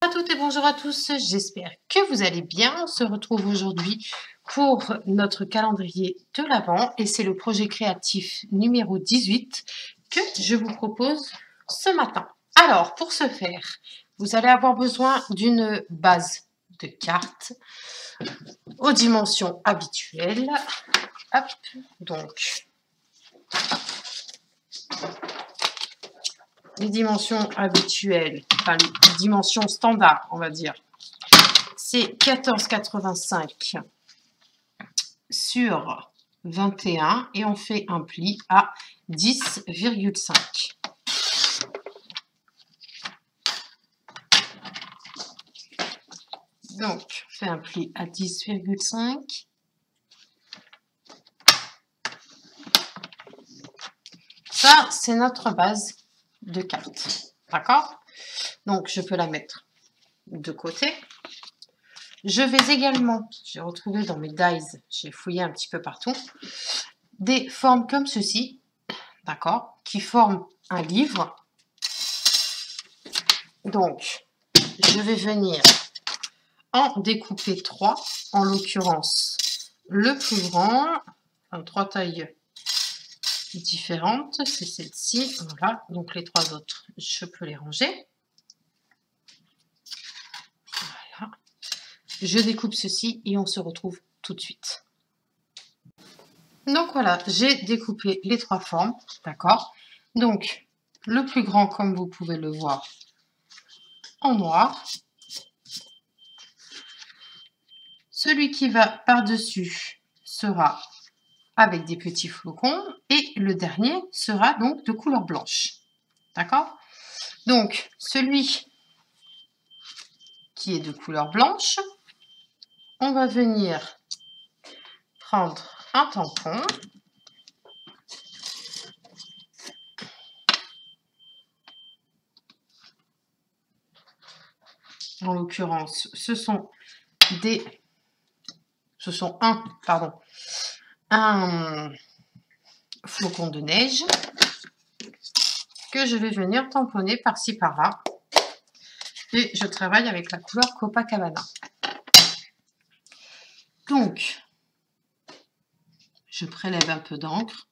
À toutes et bonjour à tous, j'espère que vous allez bien. On se retrouve aujourd'hui pour notre calendrier de l'Avent et c'est le projet créatif numéro 18 que je vous propose ce matin. Alors, pour ce faire, vous allez avoir besoin d'une base de cartes aux dimensions habituelles. Hop, donc, les dimensions habituelles, enfin les dimensions standards, on va dire, c'est 14,85 sur 21 et on fait un pli à 10,5. Donc, on fait un pli à 10,5. Ça, c'est notre base de cartes. D'accord? Donc, je peux la mettre de côté. Je vais également, j'ai retrouvé dans mes dies, j'ai fouillé un petit peu partout, des formes comme ceci, d'accord, qui forment un livre. Donc, je vais venir en découper 3, en l'occurrence le plus grand, enfin 3 tailles différentes, c'est celle-ci, voilà, donc les 3 autres, je peux les ranger. Voilà. Je découpe ceci et on se retrouve tout de suite. Donc voilà, j'ai découpé les 3 formes, d'accord. Donc, le plus grand, comme vous pouvez le voir, en noir. Celui qui va par-dessus sera avec des petits flocons et le dernier sera donc de couleur blanche. D'accord? Donc, celui qui est de couleur blanche, on va venir prendre un tampon. En l'occurrence, ce sont un flocon de neige que je vais venir tamponner par-ci par-là. Et je travaille avec la couleur Copacabana. Donc, je prélève un peu d'encre.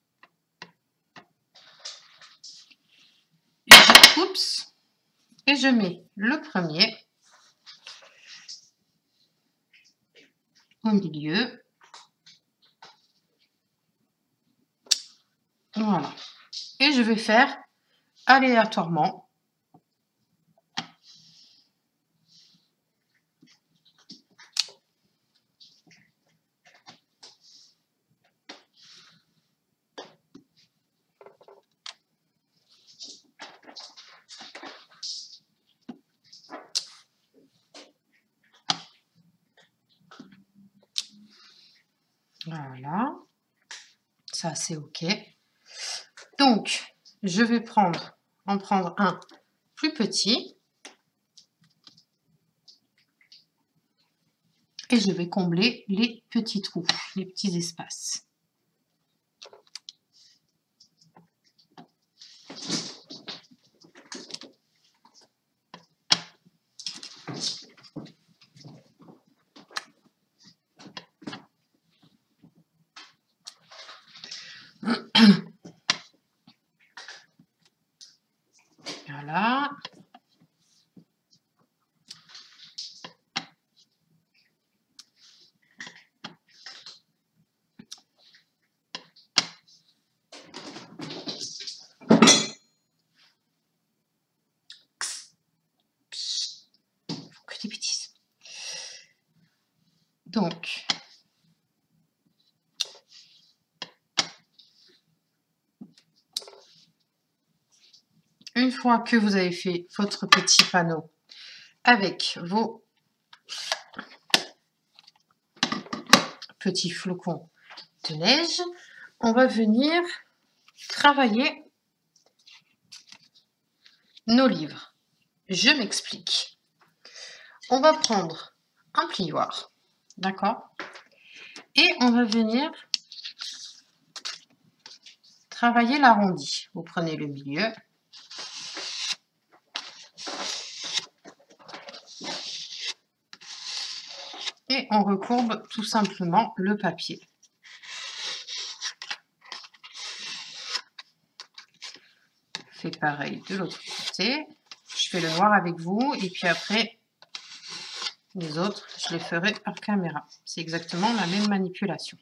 Et je coupe et je mets le premier au milieu. Voilà. Et je vais faire aléatoirement. Voilà. Ça, c'est OK. Donc, je vais en prendre un plus petit. Et je vais combler les petits trous, les petits espaces. Voilà. Que des bêtises. Donc, une fois que vous avez fait votre petit panneau avec vos petits flocons de neige, on va venir travailler nos livres. Je m'explique. On va prendre un plioir, d'accord? Et on va venir travailler l'arrondi. Vous prenez le milieu. Et on recourbe tout simplement le papier. Fait pareil de l'autre côté. Je fais le noir avec vous et puis après les autres, je les ferai hors caméra. C'est exactement la même manipulation.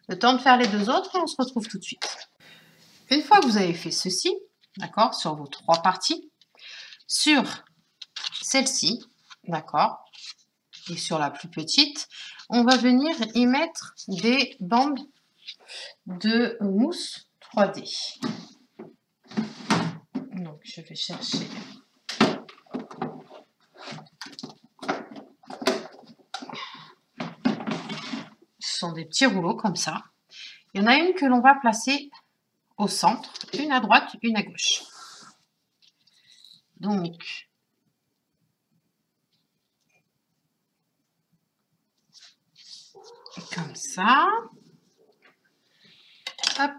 Le temps de faire les deux autres et on se retrouve tout de suite. Une fois que vous avez fait ceci, d'accord, sur vos 3 parties, sur celle-ci, d'accord, et sur la plus petite, on va venir y mettre des bandes de mousse 3D. Donc, je vais chercher. Ce sont des petits rouleaux comme ça. Il y en a une que l'on va placer au centre, une à droite, une à gauche. Donc, comme ça. Hop.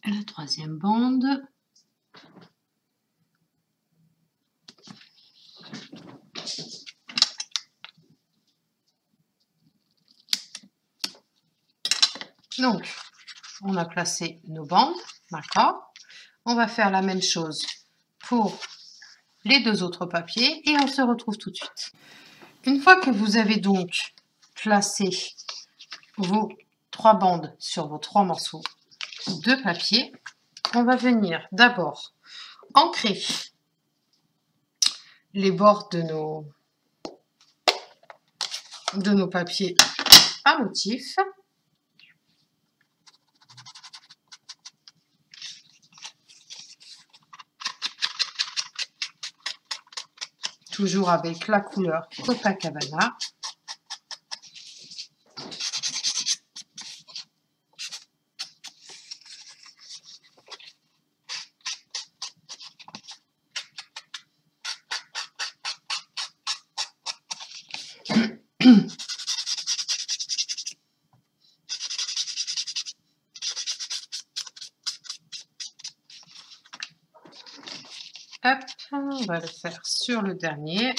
La 3e bande. Donc, on a placé nos bandes, d'accord. On va faire la même chose pour les 2 autres papiers et on se retrouve tout de suite. Une fois que vous avez donc placé vos 3 bandes sur vos 3 morceaux de papier, on va venir d'abord ancrer les bords de nos papiers à motif. Toujours avec la couleur Copacabana. Hop, on va le faire sur le dernier.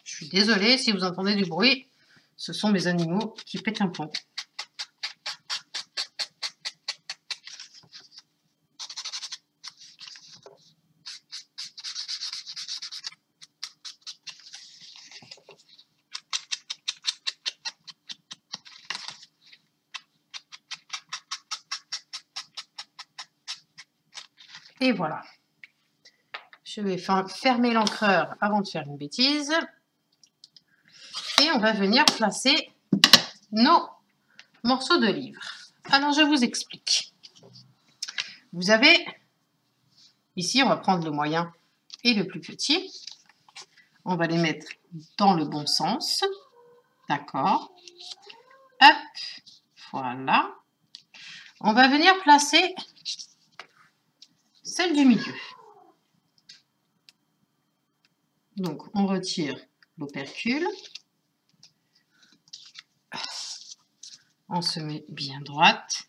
Je suis désolée si vous entendez du bruit, ce sont mes animaux qui pètent un plomb. Et voilà. Je vais fermer l'encreur avant de faire une bêtise. Et on va venir placer nos morceaux de livre. Alors, je vous explique. Vous avez, ici, on va prendre le moyen et le plus petit. On va les mettre dans le bon sens. D'accord. Hop, voilà. On va venir placer celle du milieu. Donc, on retire l'opercule. On se met bien droite.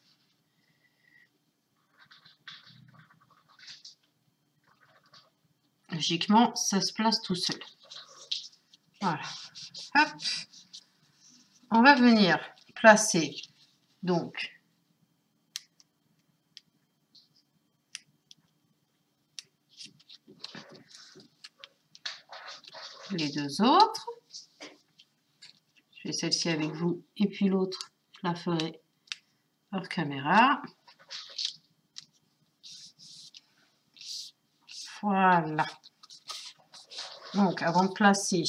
Logiquement, ça se place tout seul. Voilà. Hop. On va venir placer donc les 2 autres. Je fais celle-ci avec vous et puis l'autre, je la ferai hors caméra. Voilà. Donc, avant de placer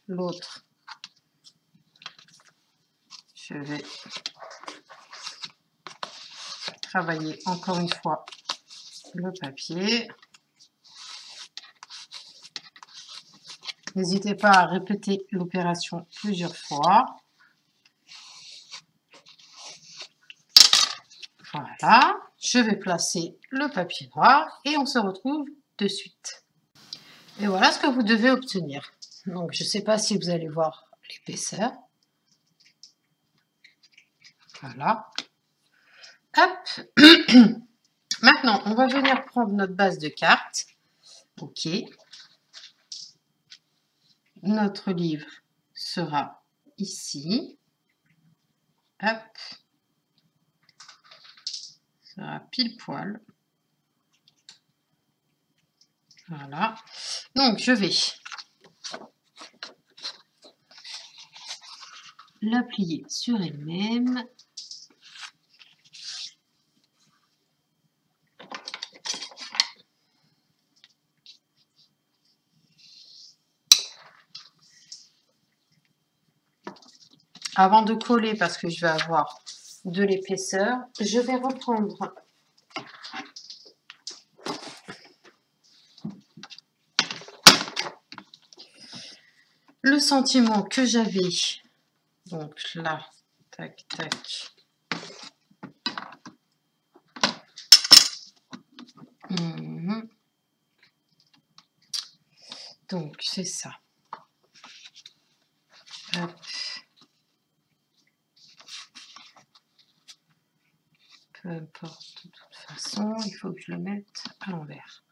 l'autre, je vais travailler encore une fois le papier. N'hésitez pas à répéter l'opération plusieurs fois. Voilà, je vais placer le papier noir et on se retrouve de suite. Et voilà ce que vous devez obtenir. Donc, je ne sais pas si vous allez voir l'épaisseur. Voilà. Hop. Maintenant, on va venir prendre notre base de cartes. OK. Notre livre sera ici. Hop. Sera pile poil. Voilà. Donc, je vais la plier sur elle-même. Avant de coller, parce que je vais avoir de l'épaisseur, je vais reprendre le sentiment que j'avais. Donc là, tac, tac. Donc, c'est ça. Hop. Peu importe, de toute façon, il faut que je le mette à l'envers.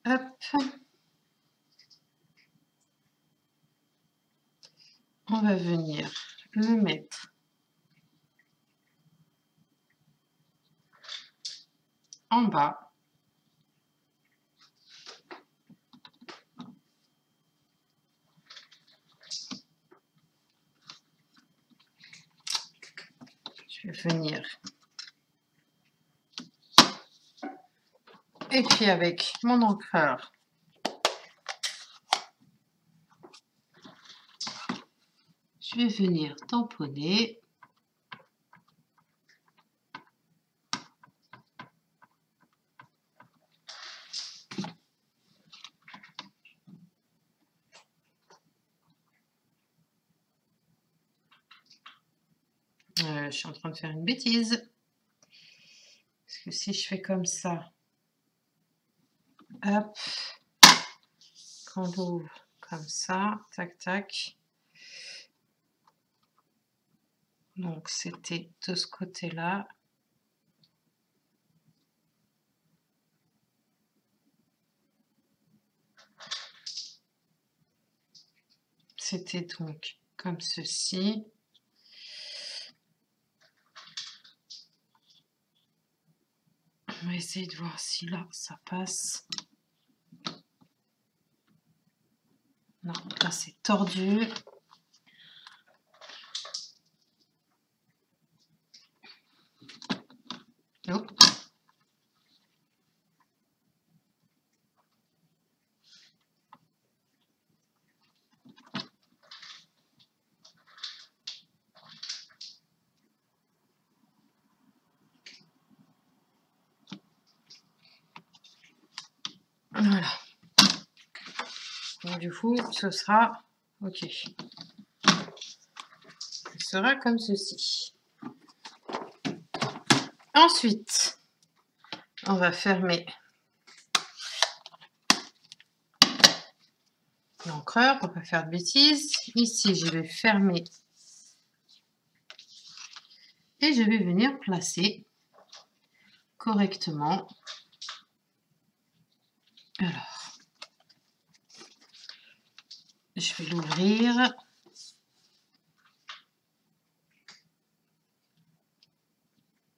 Hop. On va venir le mettre en bas. Je vais venir. Et puis avec mon encreur, je vais venir tamponner. Je suis en train de faire une bêtise. Parce que si je fais comme ça, hop, qu'on l'ouvre comme ça, tac, tac. Donc, c'était de ce côté-là. C'était donc comme ceci. On va essayer de voir si là, ça passe. Non, là, c'est tordu. Oh. Voilà. Donc, du coup, ce sera OK. Ce sera comme ceci. Ensuite, on va fermer l'encreur pour ne pas faire de bêtises. Ici, je vais fermer et je vais venir placer correctement. Alors, je vais l'ouvrir.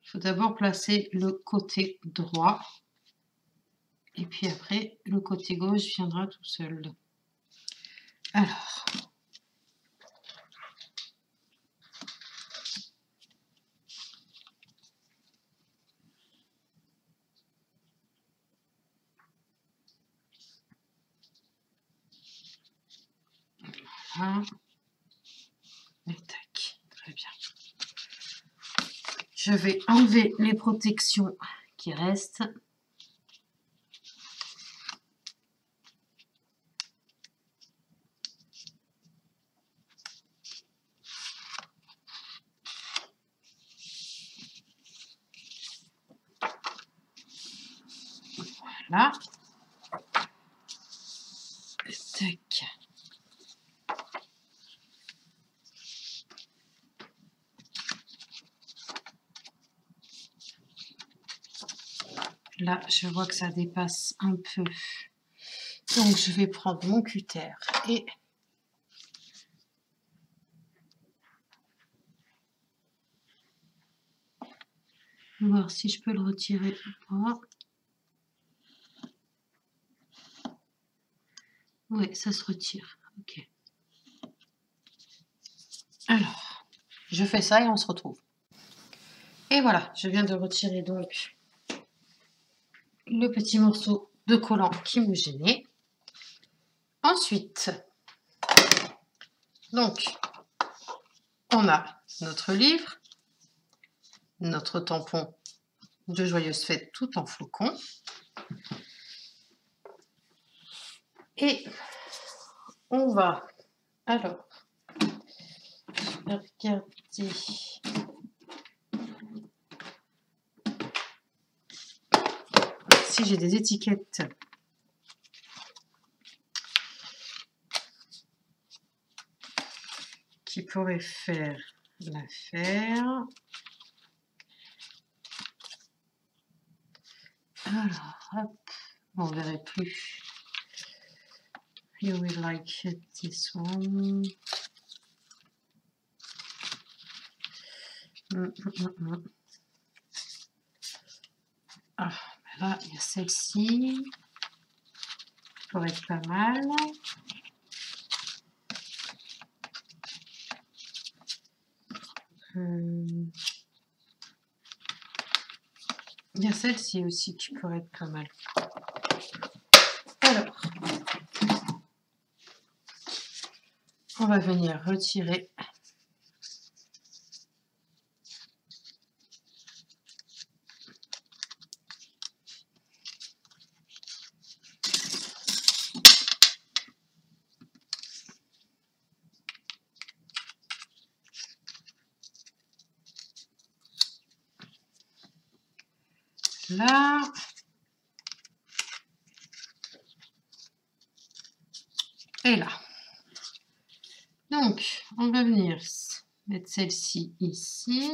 Il faut d'abord placer le côté droit et puis après, le côté gauche viendra tout seul. Alors, voilà. Et tac, très bien. Je vais enlever les protections qui restent. Voilà. Tac. Là, je vois que ça dépasse un peu. Donc, je vais prendre mon cutter et voir si je peux le retirer ou pas. Oui, ça se retire. Ok. Alors, je fais ça et on se retrouve. Et voilà, je viens de retirer donc le petit morceau de collant qui me gênait. Ensuite, donc, on a notre livre, notre tampon de Joyeuses Fêtes tout en flocons. Et on va alors regarder si j'ai des étiquettes qui pourraient faire l'affaire. Alors, hop, on ne verrait plus. You will like this one. Ah, là, il y a celle-ci. Pourrait être pas mal. Il y a celle-ci aussi qui pourrait être pas mal. Alors, on va venir retirer là. Et là. Donc, on va venir mettre celle-ci ici.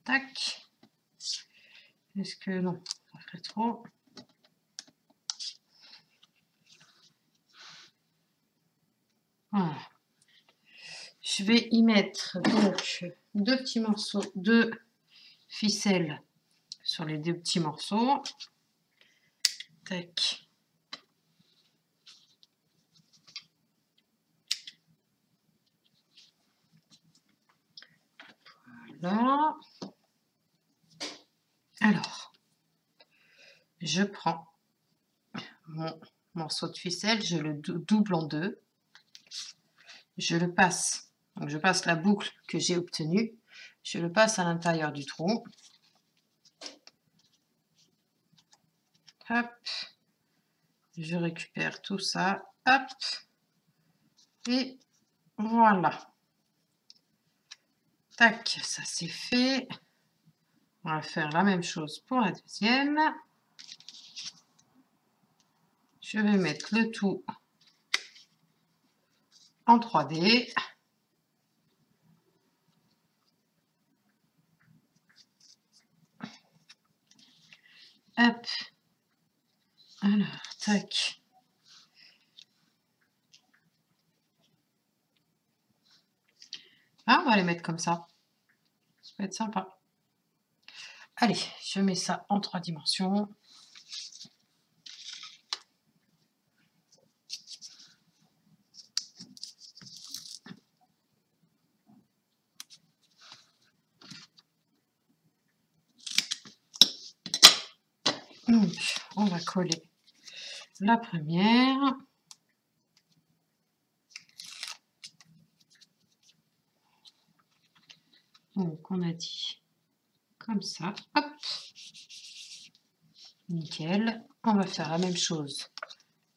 Tac. Est-ce que non, ça ferait trop. Voilà. Je vais y mettre donc deux petits morceaux de ficelle sur les deux petits morceaux. Tac. Voilà. Alors, je prends mon morceau de ficelle, je le double en deux. Je le passe. Donc, je passe la boucle que j'ai obtenue. Je le passe à l'intérieur du trou. Hop. Je récupère tout ça. Hop. Et voilà. Tac, ça c'est fait. On va faire la même chose pour la deuxième. Je vais mettre le tout en 3D. Hop. Alors, tac. Ah, on va les mettre comme ça. Ça va être sympa. Allez, je mets ça en 3 dimensions. Donc, on va coller la première. Donc, on a dit comme ça. Hop. Nickel. On va faire la même chose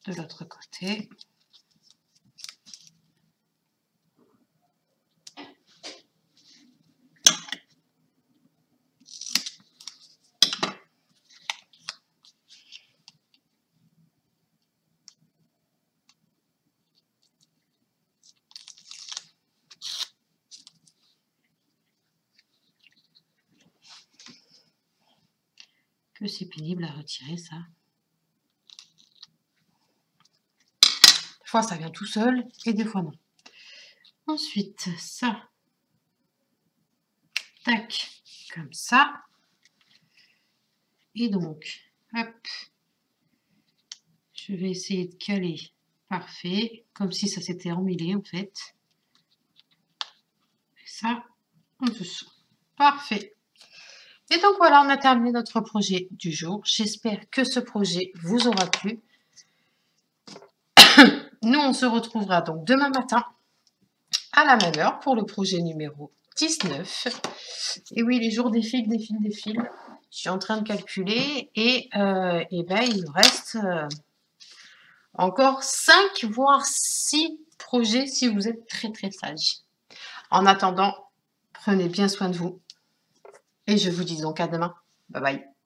de l'autre côté. Que c'est pénible à retirer ça. Des fois ça vient tout seul et des fois non. Ensuite ça, tac, comme ça. Et donc, hop, je vais essayer de caler, parfait, comme si ça s'était emmêlé en fait. Et ça en dessous, parfait. Et donc voilà, on a terminé notre projet du jour. J'espère que ce projet vous aura plu. Nous, on se retrouvera donc demain matin à la même heure pour le projet numéro 19. Et oui, les jours défilent, défilent, défilent. Je suis en train de calculer et ben, il me reste encore 5 voire 6 projets si vous êtes très très sage. En attendant, prenez bien soin de vous et je vous dis donc à demain. Bye bye.